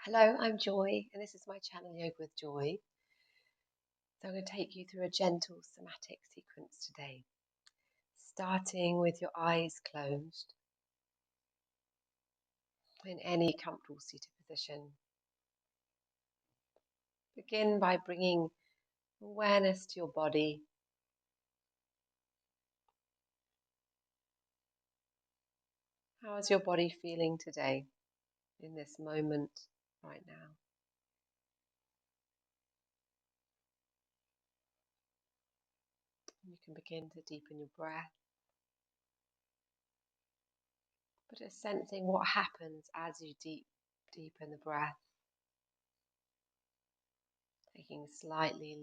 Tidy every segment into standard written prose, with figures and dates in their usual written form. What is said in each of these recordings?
Hello, I'm Joy, and this is my channel Yoga with Joy. So I'm going to take you through a gentle somatic sequence today, starting with your eyes closed in any comfortable seated position. Begin by bringing awareness to your body. How is your body feeling today, in this moment, right now? You can begin to deepen your breath, but just sensing what happens as you deepen the breath. Taking slightly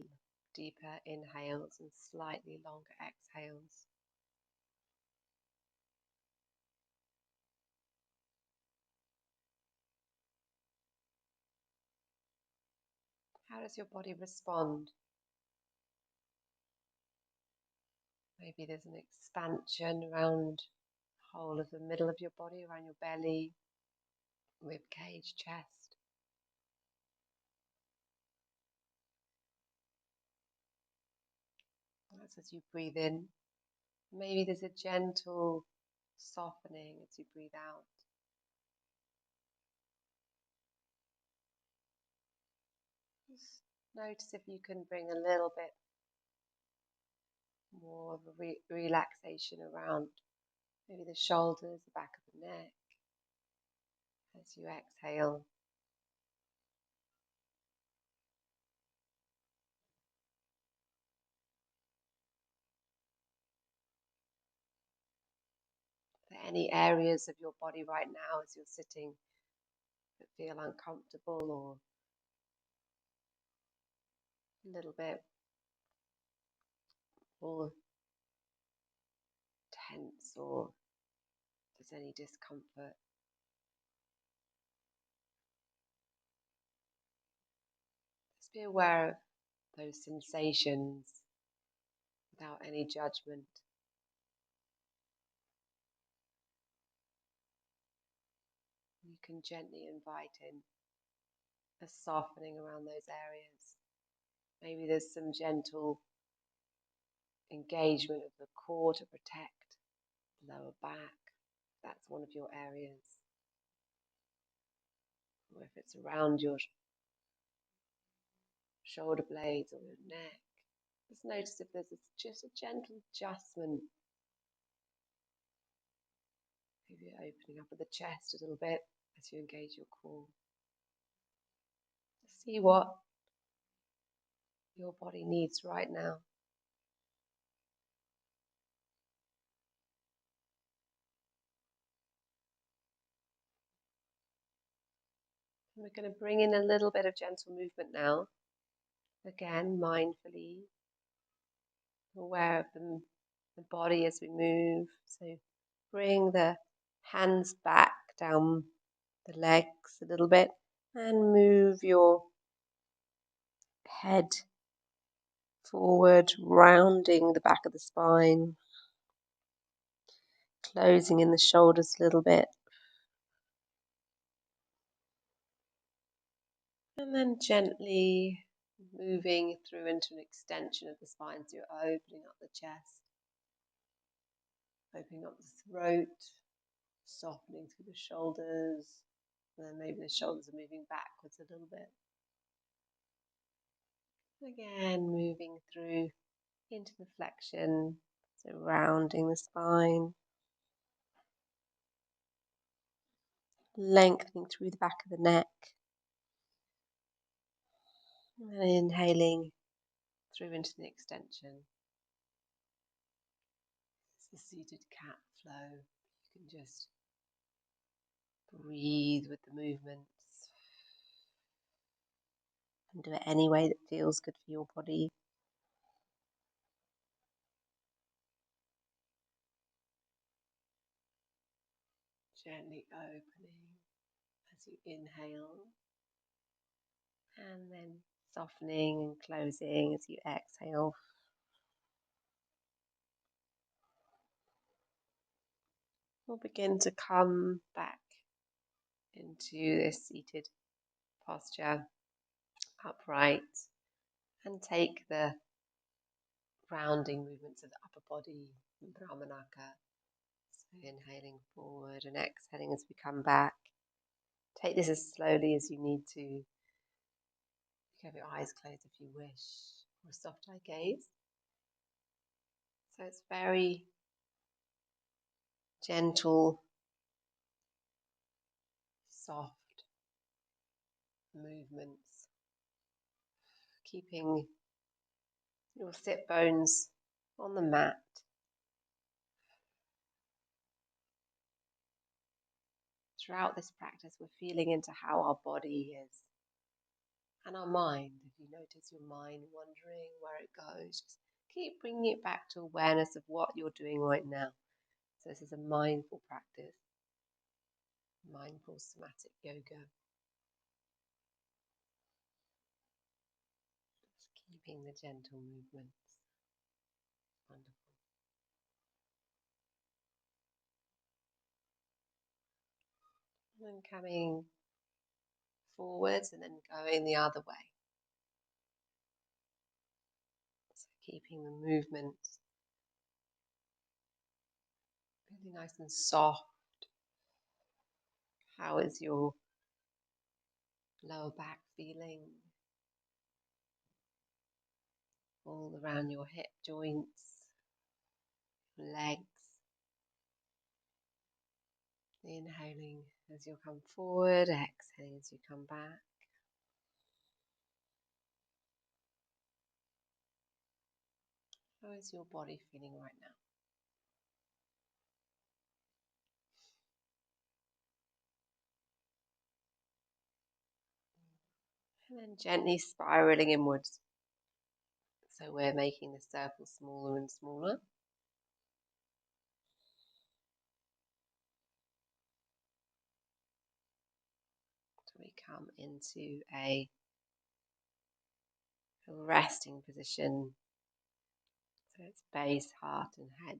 deeper inhales and slightly longer exhales. How does your body respond? Maybe there's an expansion around the whole of the middle of your body, around your belly, rib cage, chest. That's as you breathe in. Maybe there's a gentle softening as you breathe out. Just notice if you can bring a little bit more of a relaxation around maybe the shoulders, the back of the neck as you exhale. Are there any areas of your body right now as you're sitting that feel uncomfortable or a little bit more tense, or there's any discomfort? Just be aware of those sensations without any judgment. You can gently invite in a softening around those areas. Maybe there's some gentle engagement of the core to protect the lower back. That's one of your areas. Or if it's around your shoulder blades or your neck, just notice if there's just a gentle adjustment. Maybe you're opening up at the chest a little bit as you engage your core. See what your body needs right now. And we're going to bring in a little bit of gentle movement now. Again, mindfully aware of the body as we move. So bring the hands back down the legs a little bit and move your head forward, rounding the back of the spine, closing in the shoulders a little bit. And then gently moving through into an extension of the spine. So you're opening up the chest, opening up the throat, softening through the shoulders, and then maybe the shoulders are moving backwards a little bit. Again, moving through into the flexion, so rounding the spine, lengthening through the back of the neck, and then inhaling through into the extension. It's the seated cat flow. You can just breathe with the movements and do it any way that feels good for your body. Gently opening as you inhale, and then softening and closing as you exhale. We'll begin to come back into this seated posture, upright, and take the rounding movements of the upper body, Brahmanaka. So inhaling forward and exhaling as we come back. Take this as slowly as you need to. You can have your eyes closed if you wish, or a soft eye gaze. So it's very gentle, soft movements, keeping your sit bones on the mat. Throughout this practice, we're feeling into how our body is and our mind. If you notice your mind wandering where it goes, just keep bringing it back to awareness of what you're doing right now. So this is a mindful practice, mindful somatic yoga. Just keeping the gentle movements. Wonderful. And then coming forwards and then going the other way. So keeping the movement really nice and soft. How is your lower back feeling? All around your hip joints, legs. Inhaling as you come forward, exhaling as you come back. How is your body feeling right now? And then gently spiraling inwards. So we're making the circle smaller and smaller. So we come into a resting position. So it's base, heart and head.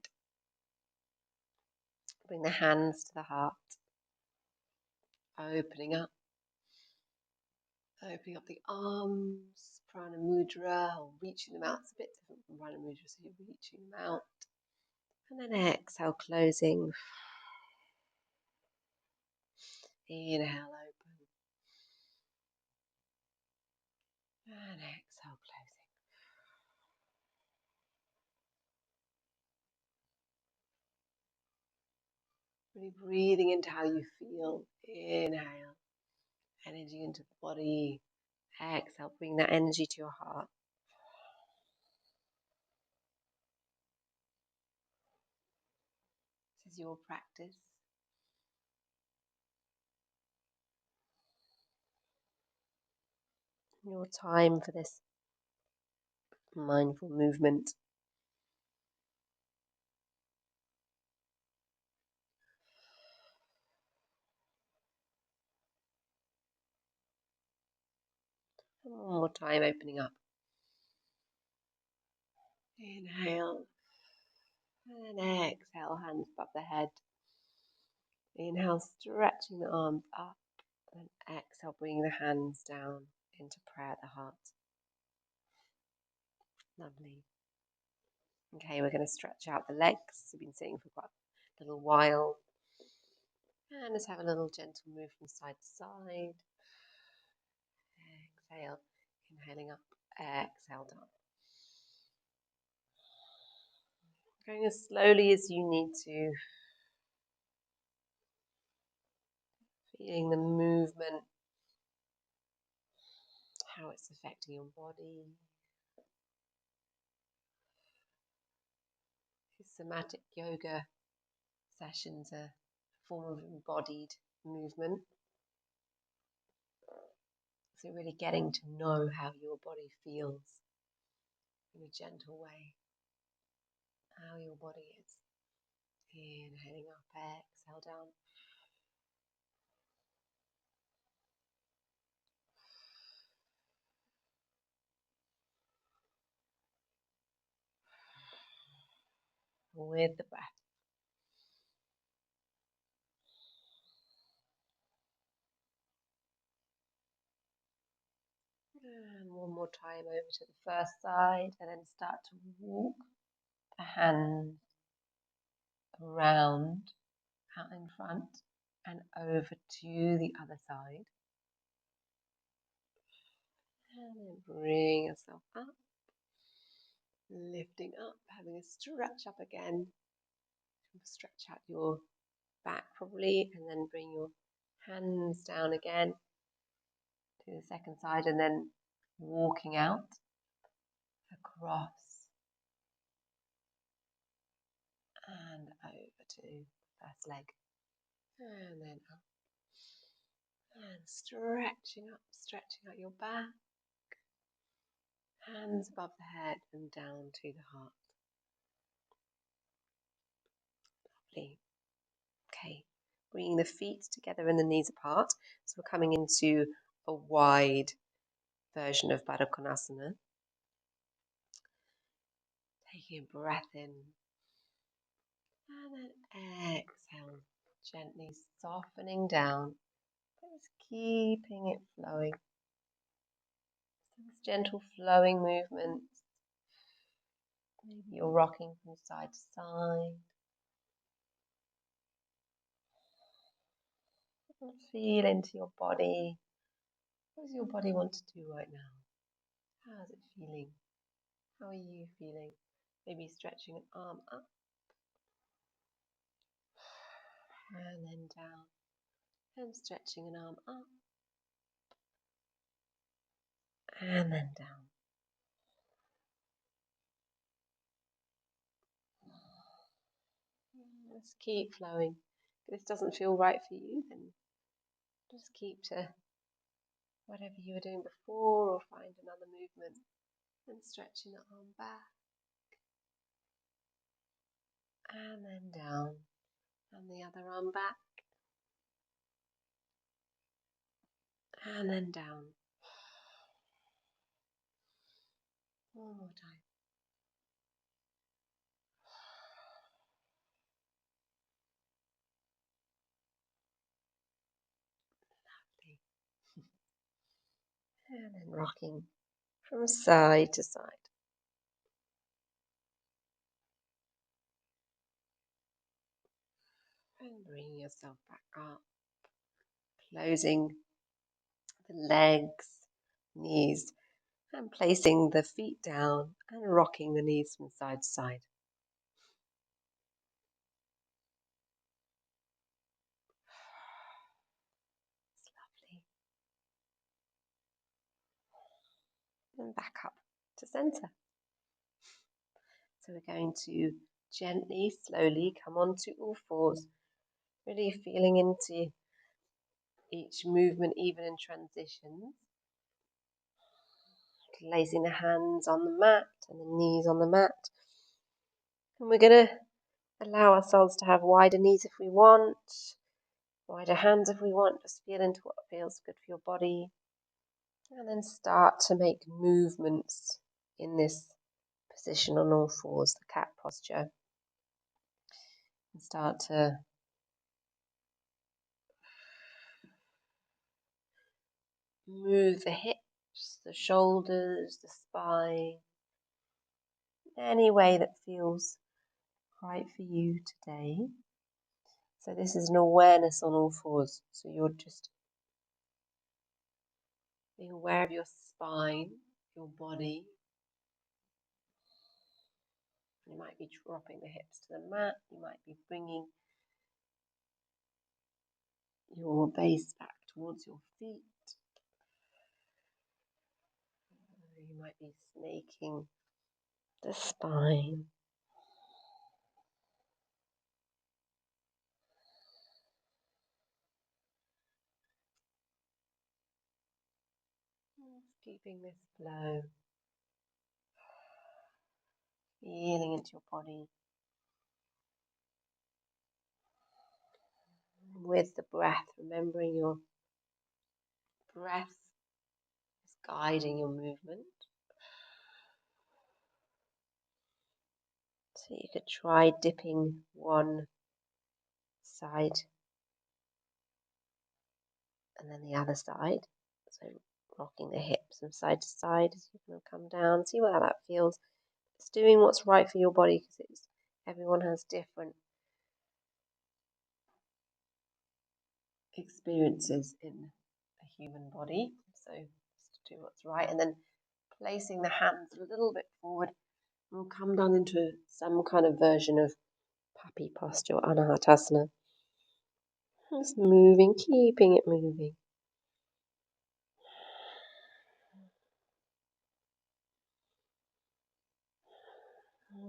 Bring the hands to the heart. Opening up the arms, prana mudra, or reaching them out. It's a bit different from prana mudra, so you're reaching them out. And then exhale, closing. Inhale, open. And exhale, closing. Really breathing into how you feel. Inhale, energy into the body. Exhale, bring that energy to your heart. This is your practice. Your time for this mindful movement. And one more time, opening up. Inhale. And exhale, hands above the head. Inhale, stretching the arms up. And exhale, bringing the hands down into prayer at the heart. Lovely. Okay, we're going to stretch out the legs. We've been sitting for quite a little while. And let's have a little gentle move from side to side. Exhale, inhaling up, exhale down. Going as slowly as you need to. Feeling the movement, how it's affecting your body. Somatic yoga sessions are a form of embodied movement. So really getting to know how your body feels in a gentle way. How your body is. Inhaling up, exhale down. With the breath. And one more time over to the first side, and then start to walk the hands around, out in front, and over to the other side. And then bring yourself up, lifting up, having a stretch up again. Stretch out your back probably, and then bring your hands down again to the second side, and then walking out across and over to the first leg, and then up and stretching out your back, hands above the head and down to the heart. Lovely. Okay, bringing the feet together and the knees apart, so we're coming into a wide version of Baddha Konasana. Taking a breath in and then exhale, gently softening down, but just keeping it flowing. So this gentle flowing movement. Maybe you're rocking from side to side. Feel into your body. What does your body want to do right now? How is it feeling? How are you feeling? Maybe stretching an arm up and then down, and stretching an arm up and then down. Just keep flowing. If this doesn't feel right for you, then just keep to whatever you were doing before, or find another movement. And stretching the arm back and then down, and the other arm back and then down. One more time. And then rocking from side to side. And bringing yourself back up. Closing the legs, knees, and placing the feet down and rocking the knees from side to side. It's lovely. And back up to center. So we're going to gently, slowly come onto all fours, really feeling into each movement, even in transitions. Placing the hands on the mat and the knees on the mat. And we're going to allow ourselves to have wider knees if we want, wider hands if we want. Just feel into what feels good for your body. And then start to make movements in this position on all fours, the cat posture. And start to move the hips, the shoulders, the spine, any way that feels right for you today. So this is an awareness on all fours. So you're just being aware of your spine, your body. You might be dropping the hips to the mat. You might be bringing your base back towards your feet. You might be snaking the spine. Just keeping this flow. Feeling into your body. With the breath, remembering your breath is guiding your movement. So you could try dipping one side and then the other side. So rocking the hips from side to side as you're going to come down. See how that feels. It's doing what's right for your body, because everyone has different experiences in a human body. So just do what's right, and then placing the hands a little bit forward, we'll come down into some kind of version of Papi posture or Anahatasana. Just moving, keeping it moving.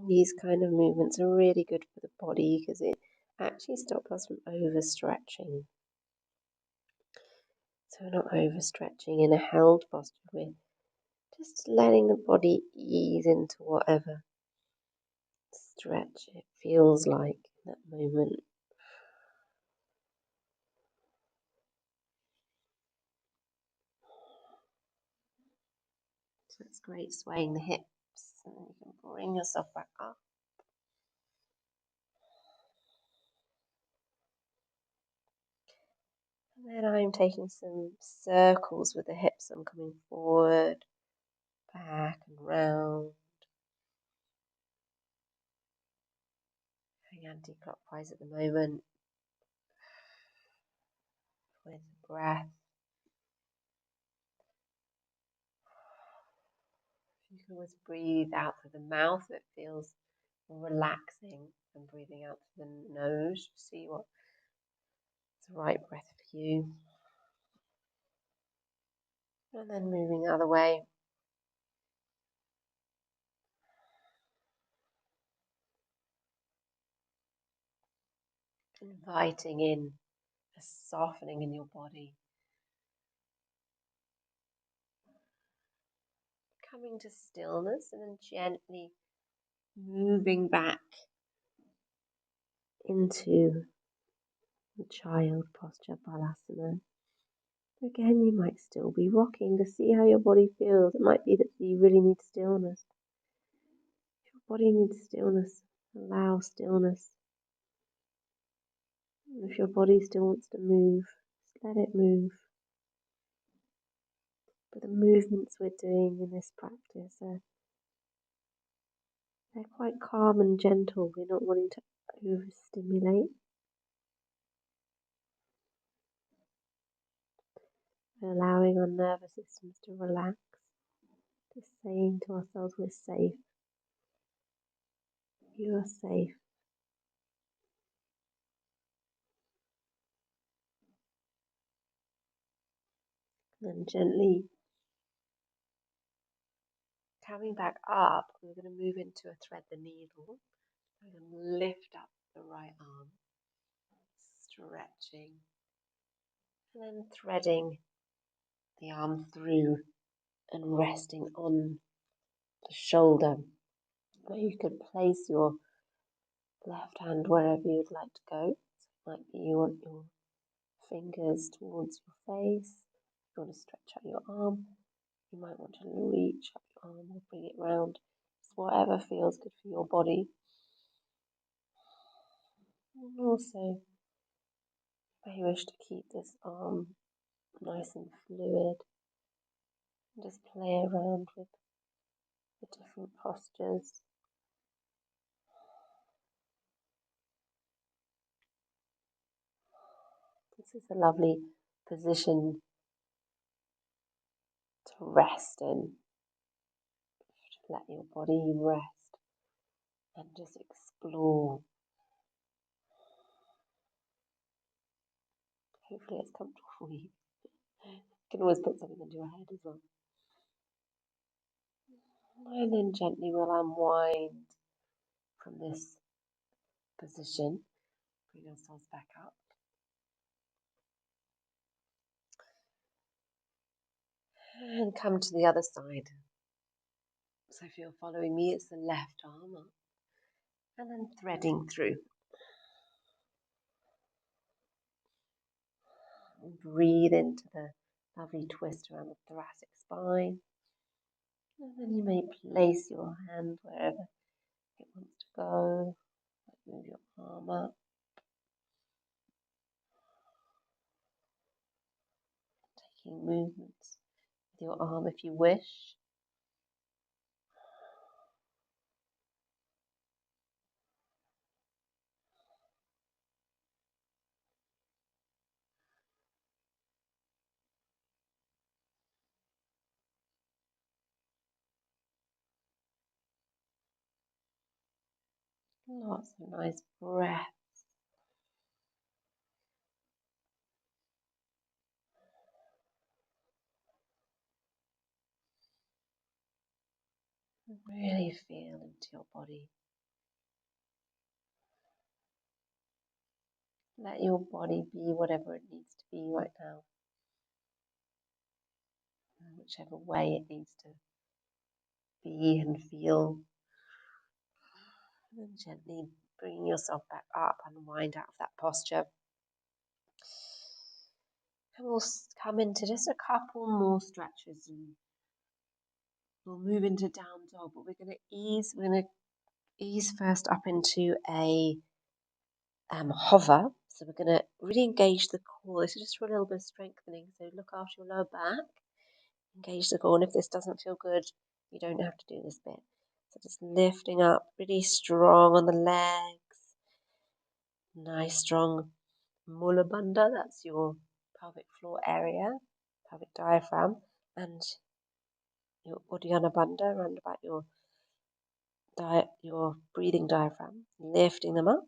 These kind of movements are really good for the body because it actually stops us from overstretching. So we're not overstretching in a held posture. We're just letting the body ease into whatever stretch it feels like in that moment. So it's great swaying the hips, and then you can bring yourself back up. And then I'm taking some circles with the hips. I'm coming forward, back and round. Going anti-clockwise at the moment with breath. You can always breathe out through the mouth. It feels relaxing, and breathing out through the nose. See what's the right breath for you. And then moving the other way. Inviting in a softening in your body. Coming to stillness and then gently moving back into the child posture, Balasana. Again, you might still be rocking to see how your body feels. It might be that you really need stillness. If your body needs stillness, allow stillness. If your body still wants to move, just let it move. But the movements we're doing in this practice they're quite calm and gentle. We're not wanting to overstimulate. We're allowing our nervous systems to relax. Just saying to ourselves, we're safe. You are safe. And then gently coming back up, we're going to move into a thread the needle. We're going to lift up the right arm, stretching, and then threading the arm through and resting on the shoulder. Where you could place your left hand wherever you'd like to go. So it might be you want your fingers towards your face. You want to stretch out your arm. You might want to reach up your arm or bring it round. It's whatever feels good for your body. And also, if you wish to keep this arm nice and fluid, and just play around with the different postures. This is a lovely position to rest in. To let your body rest and just explore. Hopefully it's comfortable for you. You can always put something under your head as well. And then gently we'll unwind from this position. Bring ourselves back up. And come to the other side. So if you're following me, it's the left arm up. And then threading through. And breathe into the lovely twist around the thoracic spine. And then you may place your hand wherever it wants to go. Move your arm up. Taking movements your arm if you wish. Lots of nice breath. Really feel into your body. Let your body be whatever it needs to be right now, whichever way it needs to be and feel. And then gently bringing yourself back up, unwind out of that posture. And we'll come into just a couple more stretches and we'll move into down dog, but we're going to ease first up into a hover. So we're going to really engage the core. This is just for a little bit of strengthening. So look after your lower back, engage the core. And if this doesn't feel good, you don't have to do this bit. So just lifting up, really strong on the legs. Nice strong mula bandha. That's your pelvic floor area, pelvic diaphragm, and your uddiyana bandha around about your breathing diaphragm. Lifting them up.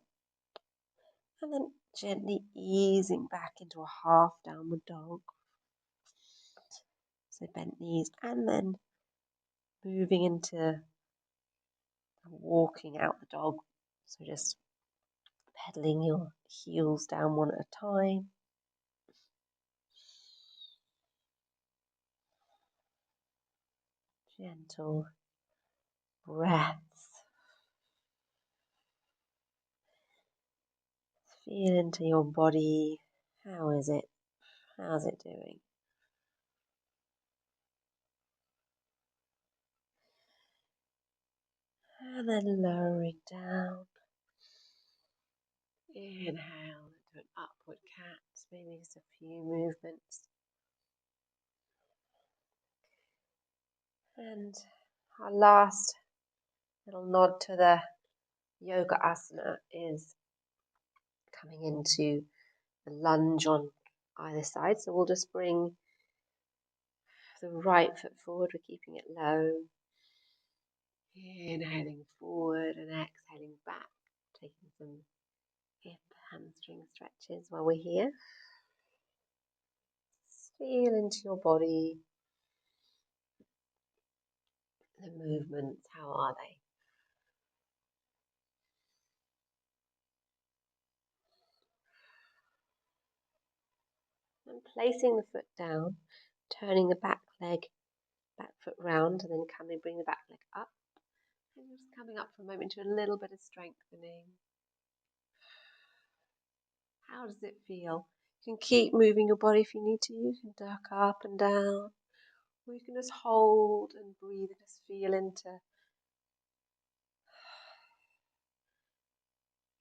And then gently easing back into a half downward dog. So bent knees, and then moving into walking out the dog. So just pedaling your heels down one at a time. Gentle breaths. Feel into your body. How is it? How's it doing? And then lowering down. Inhale into an upward cat. Maybe just a few movements. And our last little nod to the yoga asana is coming into the lunge on either side. So we'll just bring the right foot forward. We're keeping it low. Inhaling forward and exhaling back. Taking some hip hamstring stretches while we're here. Feel into your body. The movements, how are they? And placing the foot down, turning the back foot round, and then bring the back leg up. And just coming up for a moment to a little bit of strengthening. How does it feel? You can keep moving your body if you need to. You can duck up and down. Or you can just hold and breathe and just feel into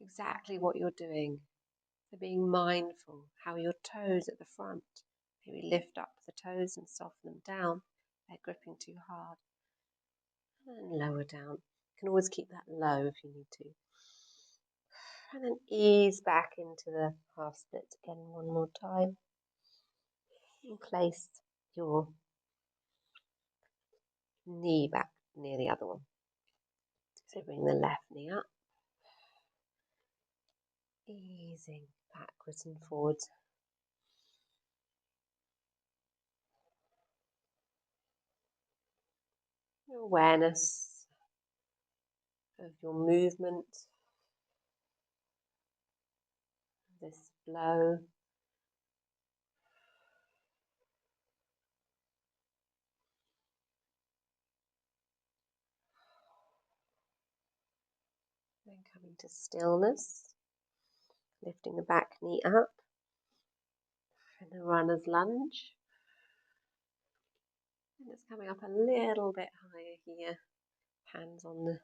exactly what you're doing. So being mindful how your toes at the front, maybe lift up the toes and soften them down. They're gripping too hard. And then lower down. You can always keep that low if you need to. And then ease back into the half split again one more time. And place your knee back near the other one. So bring the left knee up. Easing backwards and forwards. Awareness of your movement, this flow. Then coming to stillness, lifting the back knee up in the runner's lunge. And it's coming up a little bit higher here, hands on the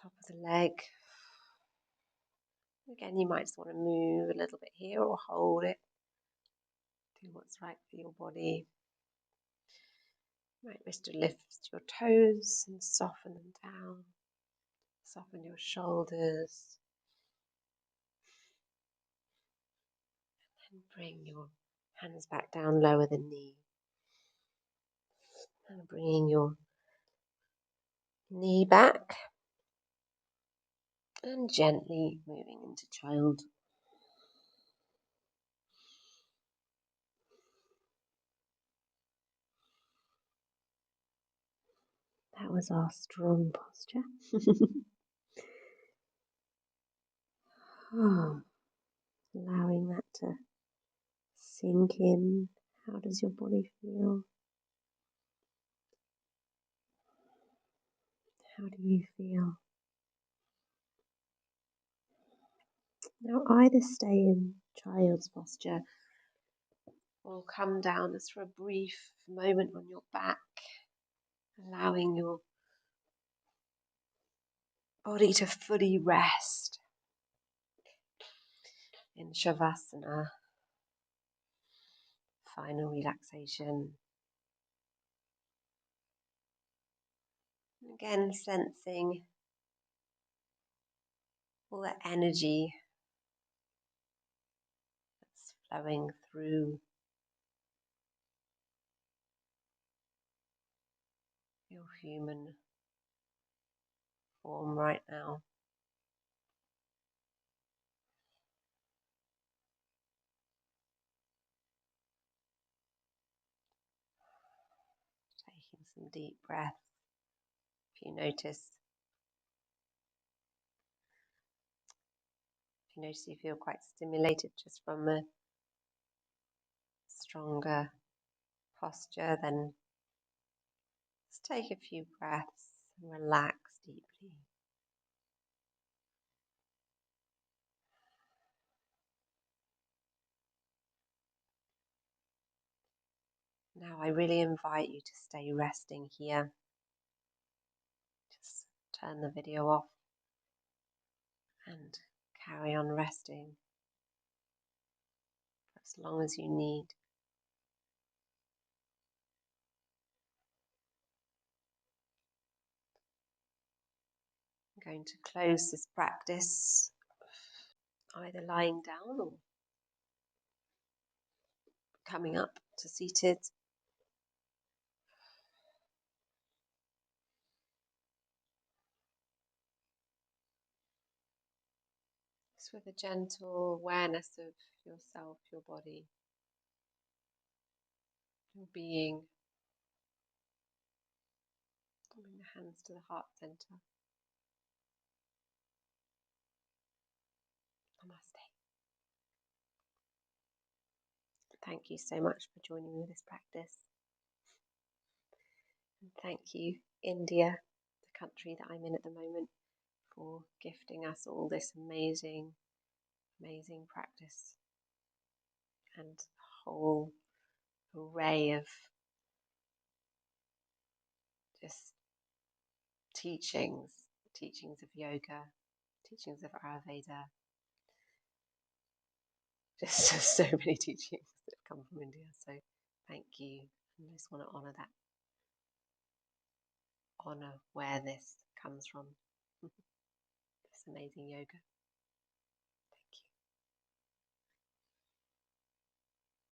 top of the leg. Again, you might just want to move a little bit here or hold it. Do what's right for your body. Might wish to lift your toes and soften them down. Soften your shoulders. And bring your hands back down, lower the knee. And bringing your knee back. And gently moving into child. That was our strong posture. Allowing that to sink in. How does your body feel? How do you feel? Now either stay in child's posture or come down just for a brief moment on your back, allowing your body to fully rest in Shavasana, final relaxation. Again, sensing all the energy that's flowing through your human form right now. Taking some deep breaths. If you notice you feel quite stimulated just from a stronger posture, then just take a few breaths and relax deeply. Now I really invite you to stay resting here. Just turn the video off and carry on resting for as long as you need. I'm going to close this practice either lying down or coming up to seated. Just with a gentle awareness of yourself, your body, your being. Bring the hands to the heart center. Namaste. Thank you so much for joining me in this practice. And thank you, India, the country that I'm in at the moment, for gifting us all this amazing, amazing practice and a whole array of just teachings of yoga, teachings of Ayurveda, just so many teachings that have come from India. So thank you. I just want to honour where this comes from. This amazing yoga.